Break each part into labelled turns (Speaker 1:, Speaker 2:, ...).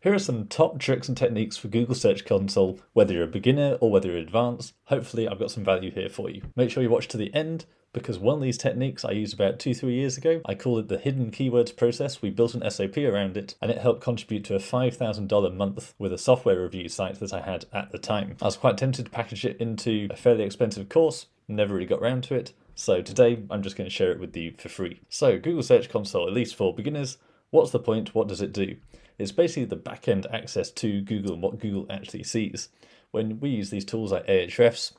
Speaker 1: Here are some top tricks and techniques for Google Search Console, whether you're a beginner or whether you're advanced. Hopefully I've got some value here for you. Make sure you watch to the end, because one of these techniques I used about 2-3 years ago. I call it the hidden keywords process. We built an SOP around it, and it helped contribute to a $5,000 month with a software review site that I had at the time. I was quite tempted to package it into a fairly expensive course, never really got around to it. So today I'm just going to share it with you for free. So Google Search Console, at least for beginners, what's the point? What does it do? It's basically the back-end access to Google and what Google actually sees. When we use these tools like AHREFS,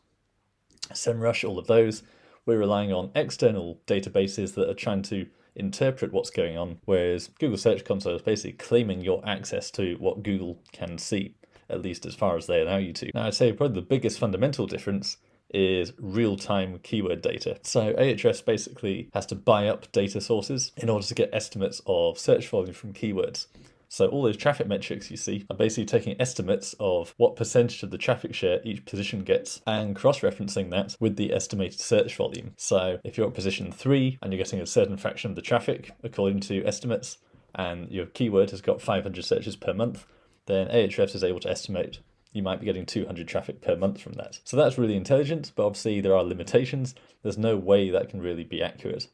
Speaker 1: SEMrush, all of those, we're relying on external databases that are trying to interpret what's going on, whereas Google Search Console is basically claiming your access to what Google can see, at least as far as they allow you to. Now, I'd say probably the biggest fundamental difference is real-time keyword data. So AHREFS basically has to buy up data sources in order to get estimates of search volume from keywords. So all those traffic metrics you see are basically taking estimates of what percentage of the traffic share each position gets and cross-referencing that with the estimated search volume. So if you're at position 3 and you're getting a certain fraction of the traffic according to estimates, and your keyword has got 500 searches per month, then AHREFS is able to estimate you might be getting 200 traffic per month from that. So that's really intelligent, but obviously there are limitations. There's no way that can really be accurate.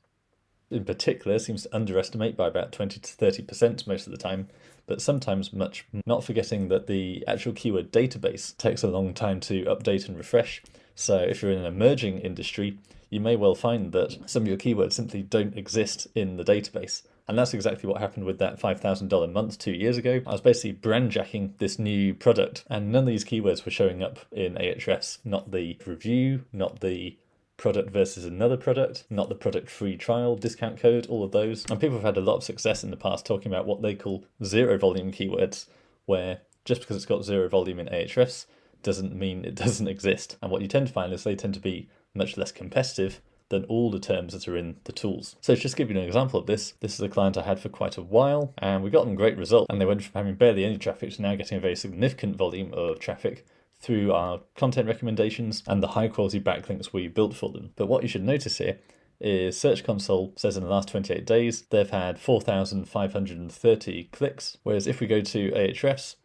Speaker 1: In particular, seems to underestimate by about 20 to 30% most of the time, but sometimes much, not forgetting that the actual keyword database takes a long time to update and refresh. So if you're in an emerging industry, you may well find that some of your keywords simply don't exist in the database. And that's exactly what happened with that $5,000 month 2 years ago. I was basically brandjacking this new product, and none of these keywords were showing up in AHREFS, not the review, not the product versus another product, not the product free trial, discount code, all of those. And people have had a lot of success in the past talking about what they call zero volume keywords, where just because it's got zero volume in AHREFS doesn't mean it doesn't exist. And what you tend to find is they tend to be much less competitive than all the terms that are in the tools. So to just give you an example of this is a client I had for quite a while, and we got them great results, and they went from having barely any traffic to now getting a very significant volume of traffic through our content recommendations and the high quality backlinks we built for them. But what you should notice here is Search Console says in the last 28 days, they've had 4,530 clicks. Whereas if we go to AHREFS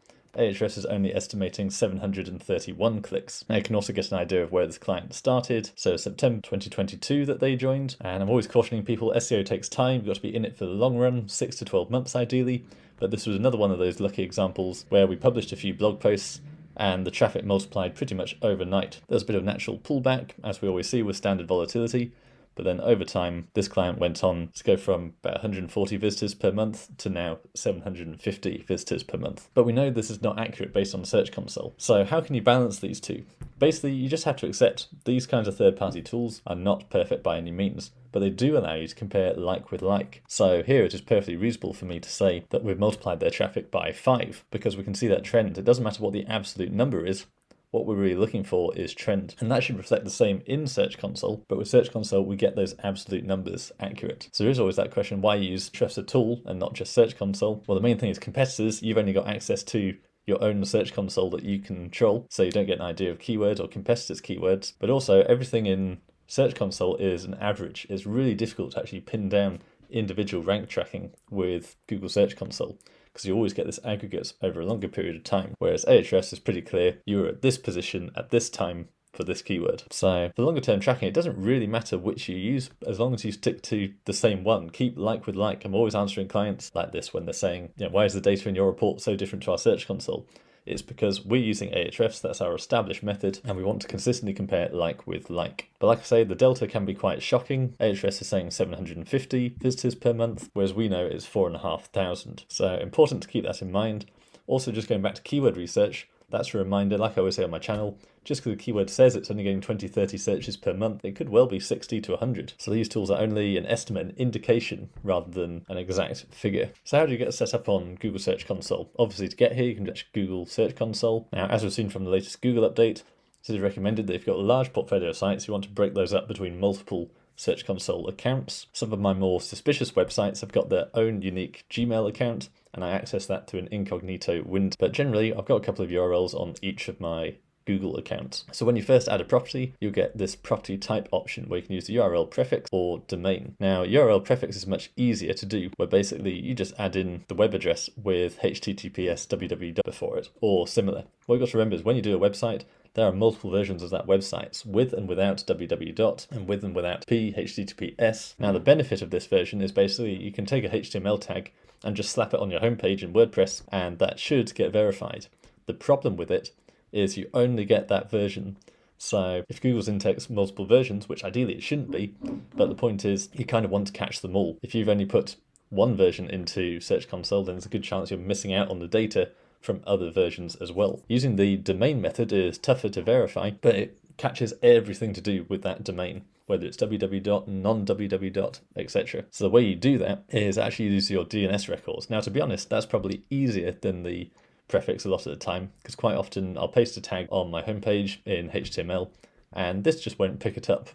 Speaker 1: is only estimating 731 clicks. Now you can also get an idea of where this client started. So September 2022 that they joined. And I'm always cautioning people, SEO takes time. You've got to be in it for the long run, 6 to 12 months ideally. But this was another one of those lucky examples where we published a few blog posts and the traffic multiplied pretty much overnight. There's a bit of natural pullback, as we always see with standard volatility, but then over time, this client went on to go from about 140 visitors per month to now 750 visitors per month. But we know this is not accurate based on Search Console. So how can you balance these two? Basically, you just have to accept these kinds of third-party tools are not perfect by any means, but they do allow you to compare like with like. So here it is perfectly reasonable for me to say that we've multiplied their traffic by 5 because we can see that trend. It doesn't matter what the absolute number is. What we're really looking for is trend. And that should reflect the same in Search Console, but with Search Console, we get those absolute numbers accurate. So there is always that question, why use Ahrefs a tool and not just Search Console? Well, the main thing is competitors, you've only got access to your own Search Console that you control, so you don't get an idea of keywords or competitors' keywords. But also, everything in Search Console is an average. It's really difficult to actually pin down individual rank tracking with Google Search Console, because you always get this aggregate over a longer period of time, whereas Ahrefs is pretty clear, you were at this position at this time for this keyword. So for longer term tracking, it doesn't really matter which you use, as long as you stick to the same one. Keep like with like. I'm always answering clients like this when they're saying, why is the data in your report so different to our Search Console? It's because we're using AHREFS, that's our established method, and we want to consistently compare like with like. But like I say, the delta can be quite shocking. AHREFS is saying 750 visitors per month, whereas we know it's 4,500. So important to keep that in mind. Also, just going back to keyword research, that's a reminder, like I always say on my channel, just because the keyword says it's only getting 20, 30 searches per month, it could well be 60 to 100. So these tools are only an estimate, an indication, rather than an exact figure. So how do you get set up on Google Search Console? Obviously, to get here, you can just Google Search Console. Now, as we've seen from the latest Google update, it is recommended that if you've got a large portfolio of sites, you want to break those up between multiple Search Console accounts. Some of my more suspicious websites have got their own unique Gmail account, and I access that through an incognito window. But generally, I've got a couple of URLs on each of my Google accounts. So when you first add a property, you'll get this property type option where you can use the URL prefix or domain. Now, URL prefix is much easier to do, where basically you just add in the web address with HTTPS www before it, or similar. What you've got to remember is when you do a website, there are multiple versions of that website, with and without www and with and without HTTPS. Now, the benefit of this version is basically you can take a HTML tag and just slap it on your homepage in WordPress, and that should get verified. The problem with it is you only get that version. So if Google's indexed multiple versions, which ideally it shouldn't be, but the point is you kind of want to catch them all. If you've only put one version into Search Console, then there's a good chance you're missing out on the data from other versions as well. Using the domain method is tougher to verify, but it catches everything to do with that domain, whether it's www, non-www, etc. So the way you do that is actually use your DNS records. Now, to be honest, that's probably easier than the prefix a lot of the time, because quite often I'll paste a tag on my homepage in HTML, and this just won't pick it up.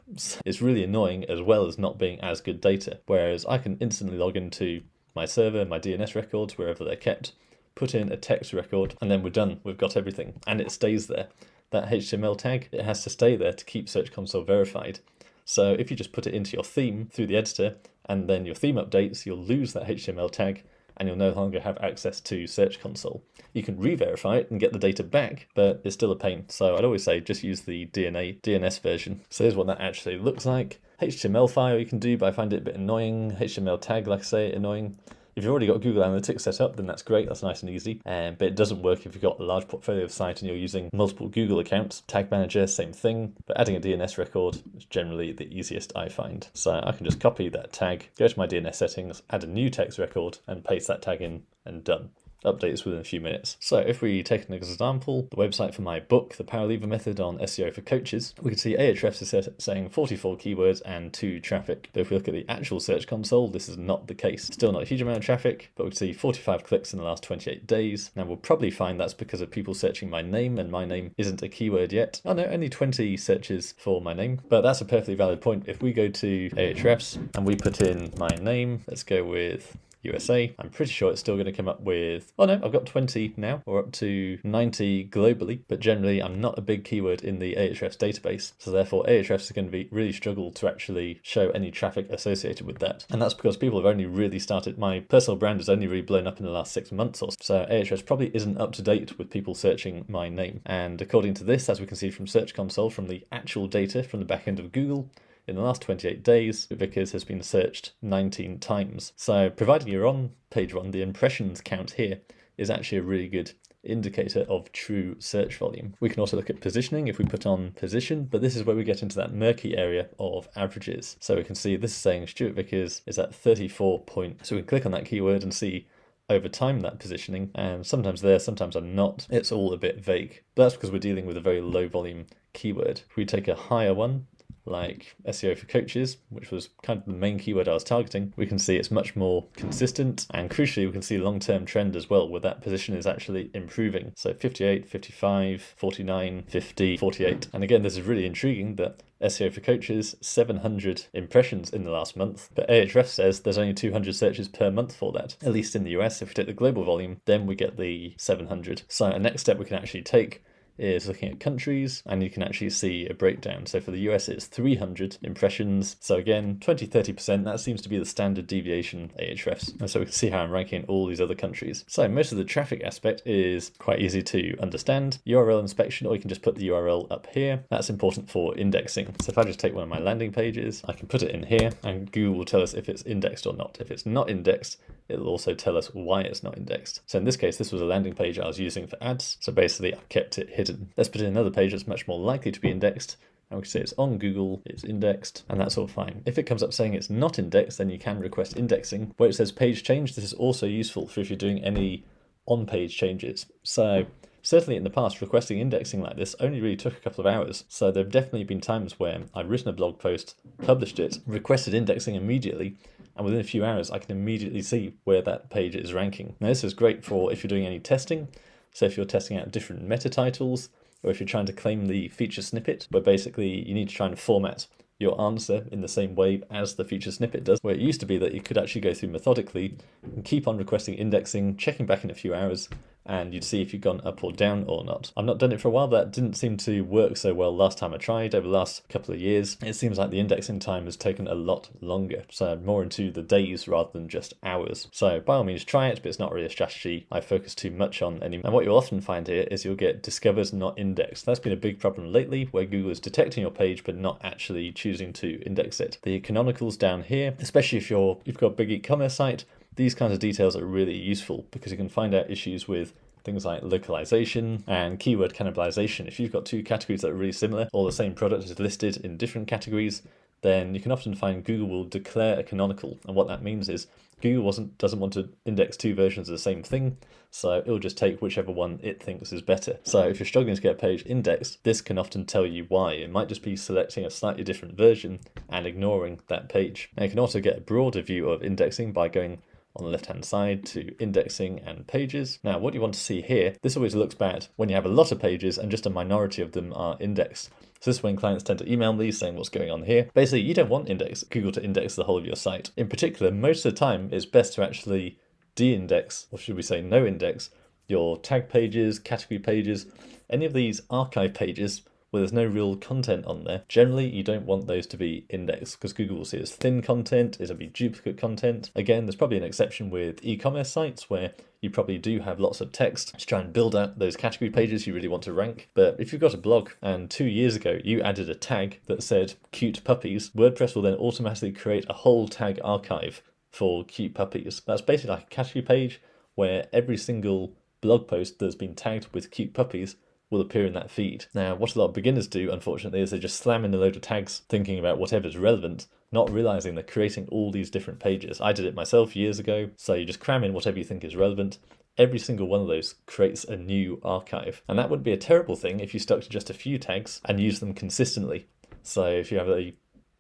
Speaker 1: It's really annoying, as well as not being as good data, whereas I can instantly log into my server, my DNS records, wherever they're kept, put in a text record, and then we're done. We've got everything, and it stays there. That HTML tag, it has to stay there to keep Search Console verified. So if you just put it into your theme through the editor, and then your theme updates, you'll lose that HTML tag, and you'll no longer have access to Search Console. You can re-verify it and get the data back, but it's still a pain. So I'd always say just use the DNS version. So here's what that actually looks like. HTML file you can do, but I find it a bit annoying. HTML tag, like I say, annoying. If you've already got Google Analytics set up, then that's great, that's nice and easy. But it doesn't work if you've got a large portfolio of site and you're using multiple Google accounts. Tag Manager, same thing, but adding a DNS record is generally the easiest I find. So I can just copy that tag, go to my DNS settings, add a new text record, and paste that tag in, and done. Updates within a few minutes. So if we take an example, the website for my book, The Power Lever Method on SEO for Coaches, we can see AHREFS is saying 44 keywords and 2 traffic. But if we look at the actual Search Console, this is not the case. Still not a huge amount of traffic, but we can see 45 clicks in the last 28 days. Now we'll probably find that's because of people searching my name, and my name isn't a keyword yet. Oh no, only 20 searches for my name, but that's a perfectly valid point. If we go to AHREFS and we put in my name, let's go with USA, I'm pretty sure it's still going to come up with, oh no, I've got 20 now, or up to 90 globally, but generally I'm not a big keyword in the AHREFS database, so therefore AHREFS is going to really struggle to actually show any traffic associated with that. And that's because people have only really started, my personal brand has only really blown up in the last 6 months or so AHREFS probably isn't up to date with people searching my name. And according to this, as we can see from Search Console, from the actual data from the back end of Google, in the last 28 days, Vickers has been searched 19 times. So providing you're on page 1, the impressions count here is actually a really good indicator of true search volume. We can also look at positioning if we put on position, but this is where we get into that murky area of averages. So we can see this is saying Stuart Vickers is at 34 point. So we can click on that keyword and see over time that positioning, and sometimes there, sometimes I'm not. It's all a bit vague, but that's because we're dealing with a very low volume keyword. If we take a higher one, like SEO for coaches, which was kind of the main keyword I was targeting, we can see it's much more consistent, and crucially we can see a long-term trend as well, where that position is actually improving. So 58, 55, 49, 50, 48. And again, this is really intriguing that SEO for coaches, 700 impressions in the last month, but AHREFS says there's only 200 searches per month for that, at least in the US. If we take the global volume, then we get the 700. So a next step we can actually take is looking at countries, and you can actually see a breakdown. So for the US, it's 300 impressions. So again, 20-30%, that seems to be the standard deviation AHREFS. And so we can see how I'm ranking in all these other countries. So most of the traffic aspect is quite easy to understand. URL inspection, or you can just put the URL up here. That's important for indexing. So if I just take one of my landing pages, I can put it in here, and Google will tell us if it's indexed or not. If it's not indexed, it'll also tell us why it's not indexed. So in this case, this was a landing page I was using for ads. So basically I kept it hidden. Let's put in another page that's much more likely to be indexed, and we can say it's on Google, it's indexed, and that's all fine. If it comes up saying it's not indexed, then you can request indexing. Where it says page change, this is also useful for if you're doing any on-page changes. So certainly in the past, requesting indexing like this only really took a couple of hours. So there have definitely been times where I've written a blog post, published it, requested indexing immediately, and within a few hours I can immediately see where that page is ranking. Now this is great for if you're doing any testing. So if you're testing out different meta titles, or if you're trying to claim the feature snippet, where basically you need to try and format your answer in the same way as the feature snippet does, where it used to be that you could actually go through methodically and keep on requesting indexing, checking back in a few hours, and you'd see if you've gone up or down or not. I've not done it for a while, but that didn't seem to work so well last time I tried. Over the last couple of years, it seems like the indexing time has taken a lot longer, so I'm more into the days rather than just hours. So by all means try it, but it's not really a strategy I focus too much on anymore. And what you'll often find here is you'll get discovered, not indexed. That's been a big problem lately, where Google is detecting your page but not actually choosing to index it. The canonicals down here, especially if you've got a big e-commerce site, these kinds of details are really useful because you can find out issues with things like localization and keyword cannibalization. If you've got two categories that are really similar, or the same product is listed in different categories, then you can often find Google will declare a canonical. And what that means is Google doesn't want to index two versions of the same thing, so it'll just take whichever one it thinks is better. So if you're struggling to get a page indexed, this can often tell you why. It might just be selecting a slightly different version and ignoring that page. Now you can also get a broader view of indexing by going on the left hand side to indexing and pages. Now what you want to see here, this always looks bad when you have a lot of pages and just a minority of them are indexed. So this is when clients tend to email me saying what's going on here. Basically, you don't want Google to index the whole of your site. In particular, most of the time, it's best to actually de-index, or should we say no index, your tag pages, category pages, any of these archive pages where there's no real content on there. Generally, you don't want those to be indexed because Google will see it as thin content, it'll be duplicate content. Again, there's probably an exception with e-commerce sites where you probably do have lots of text to try and build out those category pages you really want to rank. But if you've got a blog and 2 years ago you added a tag that said cute puppies, WordPress will then automatically create a whole tag archive for cute puppies. That's basically like a category page where every single blog post that's been tagged with cute puppies will appear in that feed. Now, what a lot of beginners do, unfortunately, is they just slam in a load of tags thinking about whatever's relevant, not realizing they're creating all these different pages. I did it myself years ago, so you just cram in whatever you think is relevant. Every single one of those creates a new archive. And that would be a terrible thing if you stuck to just a few tags and use them consistently. So if you have a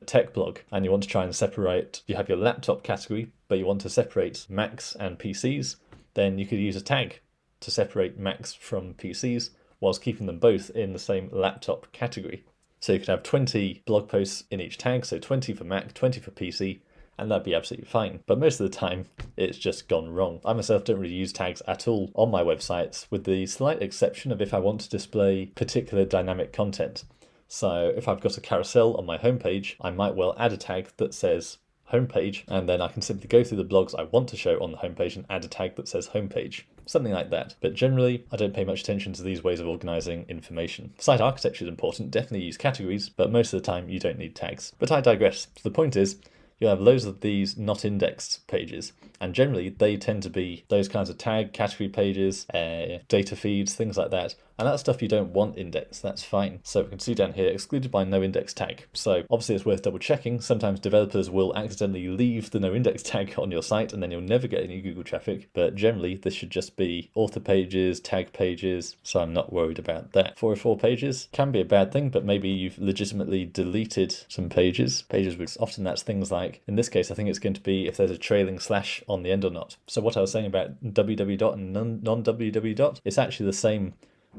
Speaker 1: tech blog and you want to try and separate, you have your laptop category, but you want to separate Macs and PCs, then you could use a tag to separate Macs from PCs, whilst keeping them both in the same laptop category. So you could have 20 blog posts in each tag, so 20 for Mac, 20 for PC, and that'd be absolutely fine. But most of the time, it's just gone wrong. I myself don't really use tags at all on my websites, with the slight exception of if I want to display particular dynamic content. So if I've got a carousel on my homepage, I might well add a tag that says homepage, and then I can simply go through the blogs I want to show on the homepage and add a tag that says homepage. Something like that. But generally, I don't pay much attention to these ways of organizing information. Site architecture is important, definitely use categories, but most of the time you don't need tags. But I digress. The point is, you'll have loads of these not indexed pages, and generally they tend to be those kinds of tag category pages, data feeds, things like that. And that's stuff you don't want indexed, that's fine. So we can see down here, excluded by no index tag. So obviously it's worth double checking. Sometimes developers will accidentally leave the no index tag on your site and then you'll never get any Google traffic. But generally this should just be author pages, tag pages. So I'm not worried about that. 404 pages can be a bad thing, but maybe you've legitimately deleted some pages. Pages with often that's things like, in this case, I think it's going to be if there's a trailing slash on the end or not. So what I was saying about www dot and non-www dot, it's actually the same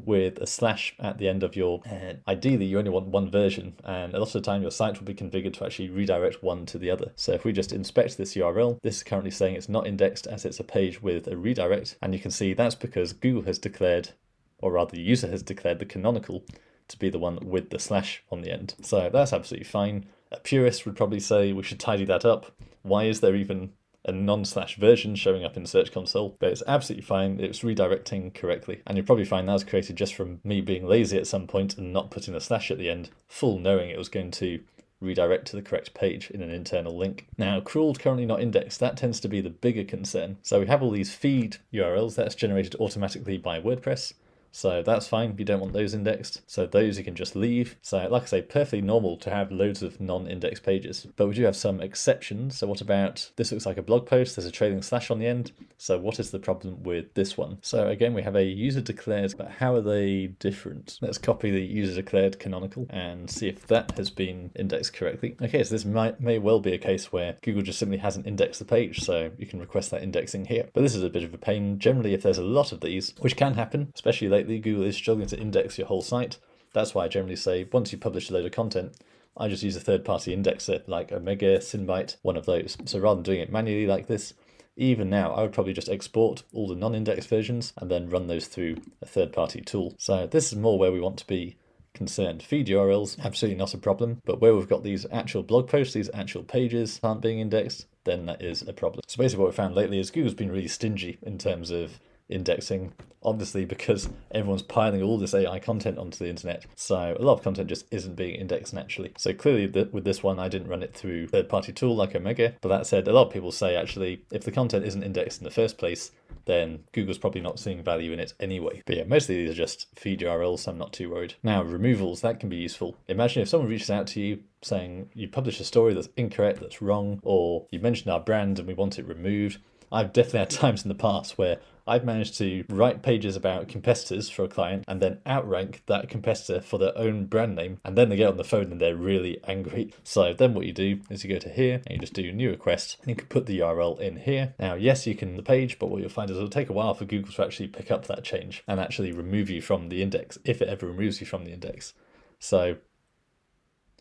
Speaker 1: with a slash at the end of your ideally you only want one version, and a lot of the time your site will be configured to actually redirect one to the other. So if we just inspect this URL, this is currently saying it's not indexed as it's a page with a redirect, and you can see that's because Google has declared, or rather the user has declared the canonical to be the one with the slash on the end. So that's absolutely fine. A purist would probably say we should tidy that up. Why is there even a non-slash version showing up in Search Console? But it's absolutely fine. It's redirecting correctly. And you'll probably find that was created just from me being lazy at some point and not putting a slash at the end, full knowing it was going to redirect to the correct page in an internal link. Now, crawled currently not indexed, that tends to be the bigger concern. So we have all these feed URLs that's generated automatically by WordPress. So that's fine, you don't want those indexed. So those you can just leave. So like I say, perfectly normal to have loads of non-indexed pages, but we do have some exceptions. So what about, this looks like a blog post, there's a trailing slash on the end. So what is the problem with this one? So again, we have a user declared, but how are they different? Let's copy the user declared canonical and see if that has been indexed correctly. Okay, so this may well be a case where Google just simply hasn't indexed the page. So you can request that indexing here. But this is a bit of a pain. Generally, if there's a lot of these, which can happen, especially lately, Google is struggling to index your whole site. That's why I generally say once you publish a load of content, I just use a third-party indexer like Omega, Cinbyte, one of those. So rather than doing it manually like this, even now, I would probably just export all the non-indexed versions and then run those through a third-party tool. So this is more where we want to be concerned. Feed URLs, absolutely not a problem, but where we've got these actual blog posts, these actual pages aren't being indexed, then that is a problem. So basically what we found lately is Google's been really stingy in terms of indexing, obviously because everyone's piling all this AI content onto the internet. So a lot of content just isn't being indexed naturally. So clearly with this one, I didn't run it through a third-party tool like Omega, but that said, a lot of people say actually, if the content isn't indexed in the first place, then Google's probably not seeing value in it anyway. But yeah, mostly these are just feed URLs, so I'm not too worried. Now, removals, that can be useful. Imagine if someone reaches out to you saying you published a story that's incorrect, that's wrong, or you mentioned our brand and we want it removed. I've definitely had times in the past where I've managed to write pages about competitors for a client and then outrank that competitor for their own brand name, and then they get on the phone and they're really angry. So then what you do is you go to here and you just do new request and you can put the URL in here. Now, yes, you can the page, but what you'll find is it'll take a while for Google to actually pick up that change and actually remove you from the index, if it ever removes you from the index. So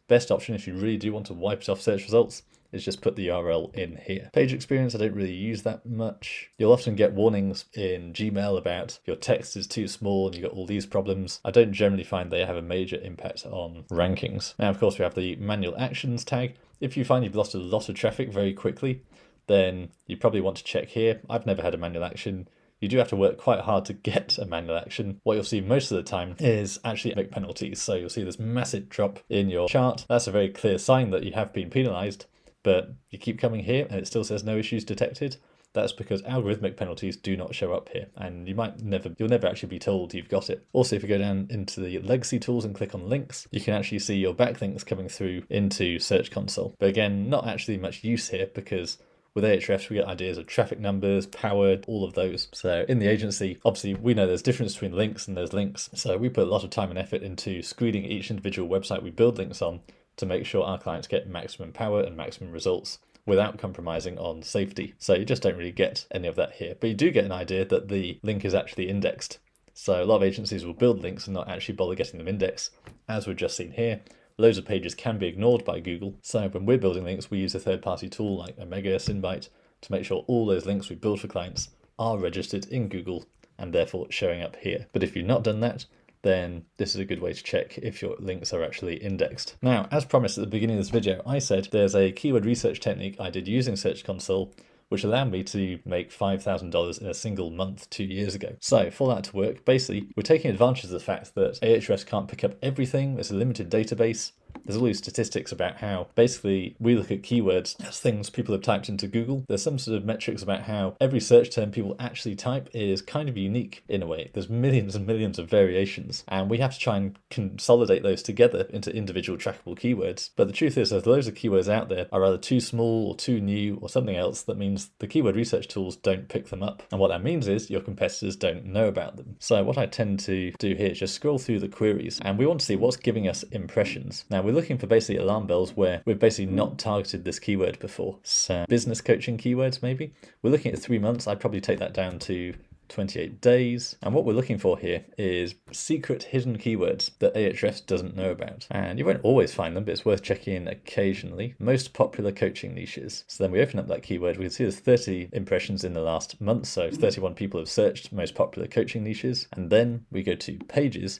Speaker 1: best option if you really do want to wipe it off search results is just put the URL in here. Page experience, I don't really use that much. You'll often get warnings in Gmail about your text is too small and you've got all these problems. I don't generally find they have a major impact on rankings. Now, of course, we have the manual actions tag. If you find you've lost a lot of traffic very quickly, then you probably want to check here. I've never had a manual action. You do have to work quite hard to get a manual action. What you'll see most of the time is actually epic penalties. So you'll see this massive drop in your chart. That's a very clear sign that you have been penalized. But you keep coming here and it still says no issues detected. That's because algorithmic penalties do not show up here, and you'll never actually be told you've got it. Also, if you go down into the legacy tools and click on links, you can actually see your backlinks coming through into Search Console. But again, not actually much use here because with AHREFS, we get ideas of traffic numbers, powered, all of those. So in the agency, obviously, we know there's difference between links and there's links. So we put a lot of time and effort into screening each individual website we build links on to make sure our clients get maximum power and maximum results without compromising on safety. So you just don't really get any of that here. But you do get an idea that the link is actually indexed. So a lot of agencies will build links and not actually bother getting them indexed. As we've just seen here, loads of pages can be ignored by Google. So when we're building links, we use a third-party tool like Omega Synbite to make sure all those links we build for clients are registered in Google and therefore showing up here. But if you've not done that, then this is a good way to check if your links are actually indexed. Now, as promised at the beginning of this video, I said there's a keyword research technique I did using Search Console which allowed me to make $5,000 in a single month 2 years ago. So for that to work, basically, we're taking advantage of the fact that AHREFS can't pick up everything. There's a limited database. There's all these statistics about how basically we look at keywords as things people have typed into Google. There's some sort of metrics about how every search term people actually type is kind of unique in a way. There's millions and millions of variations, and we have to try and consolidate those together into individual trackable keywords. But the truth is there's loads of keywords out there are either too small or too new or something else that means the keyword research tools don't pick them up. And what that means is your competitors don't know about them. So what I tend to do here is just scroll through the queries, and we want to see what's giving us impressions. Now we're looking for basically alarm bells where we've basically not targeted this keyword before. So business coaching keywords maybe. We're looking at 3 months. I'd probably take that down to 28 days. And what we're looking for here is secret hidden keywords that AHREFS doesn't know about. And you won't always find them, but it's worth checking in occasionally. Most popular coaching niches. So then we open up that keyword. We can see there's 30 impressions in the last month. So 31 people have searched most popular coaching niches. And then we go to pages,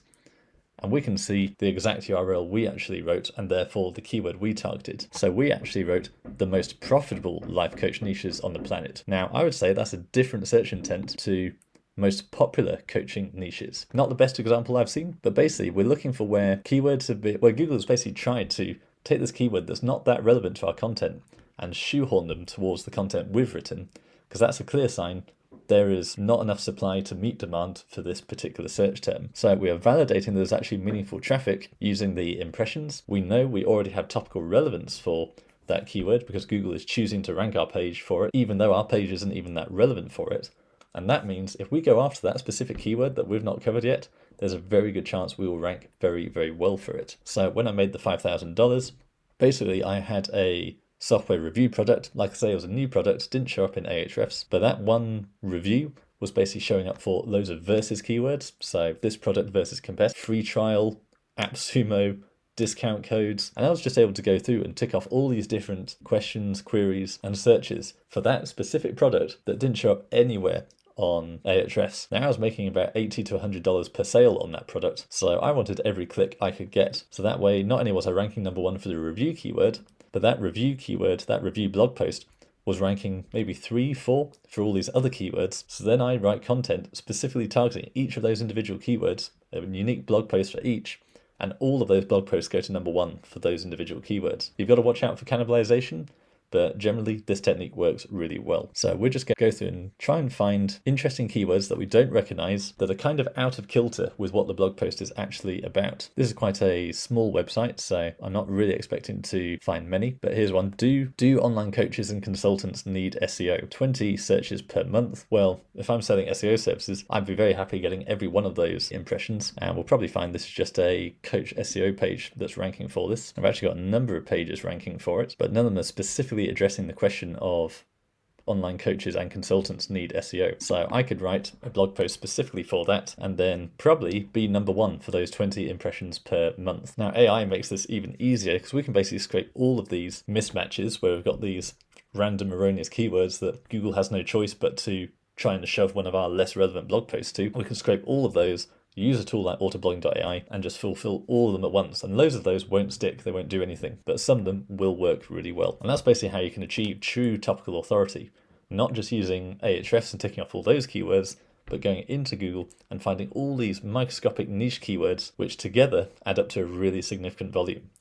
Speaker 1: and we can see the exact URL we actually wrote and therefore the keyword we targeted. So we actually wrote the most profitable life coach niches on the planet. Now, I would say that's a different search intent to most popular coaching niches. Not the best example I've seen, but basically we're looking for where keywords have been, where Google has basically tried to take this keyword that's not that relevant to our content and shoehorn them towards the content we've written, because that's a clear sign there is not enough supply to meet demand for this particular search term. So we are validating there's actually meaningful traffic using the impressions. We know we already have topical relevance for that keyword because Google is choosing to rank our page for it, even though our page isn't even that relevant for it. And that means if we go after that specific keyword that we've not covered yet, there's a very good chance we will rank very, very well for it. So when I made the $5,000, basically I had a software review product. Like I say, it was a new product, didn't show up in AHREFS, but that one review was basically showing up for loads of versus keywords. So this product versus competitor, free trial, AppSumo, discount codes, and I was just able to go through and tick off all these different questions, queries, and searches for that specific product that didn't show up anywhere on AHREFS. Now I was making about $80 to $100 per sale on that product, so I wanted every click I could get. So that way, not only was I ranking number one for the review keyword, but that review keyword, that review blog post, was ranking maybe 3, 4 for all these other keywords. So then I write content specifically targeting each of those individual keywords, a unique blog post for each, and all of those blog posts go to number one for those individual keywords. You've got to watch out for cannibalization, but generally this technique works really well. So we're just going to go through and try and find interesting keywords that we don't recognize that are kind of out of kilter with what the blog post is actually about. This is quite a small website, so I'm not really expecting to find many, but here's one. Do online coaches and consultants need SEO? 20 searches per month. Well, if I'm selling SEO services, I'd be very happy getting every one of those impressions, and we'll probably find this is just a coach SEO page that's ranking for this. I've actually got a number of pages ranking for it, but none of them are specifically addressing the question of online coaches and consultants need SEO. So I could write a blog post specifically for that and then probably be number one for those 20 impressions per month. Now AI makes this even easier because we can basically scrape all of these mismatches where we've got these random erroneous keywords that Google has no choice but to try and shove one of our less relevant blog posts to. We can scrape all of those, use a tool like autoblogging.ai and just fulfill all of them at once. And loads of those won't stick, they won't do anything, but some of them will work really well. And that's basically how you can achieve true topical authority, not just using AHREFS and ticking off all those keywords, but going into Google and finding all these microscopic niche keywords, which together add up to a really significant volume.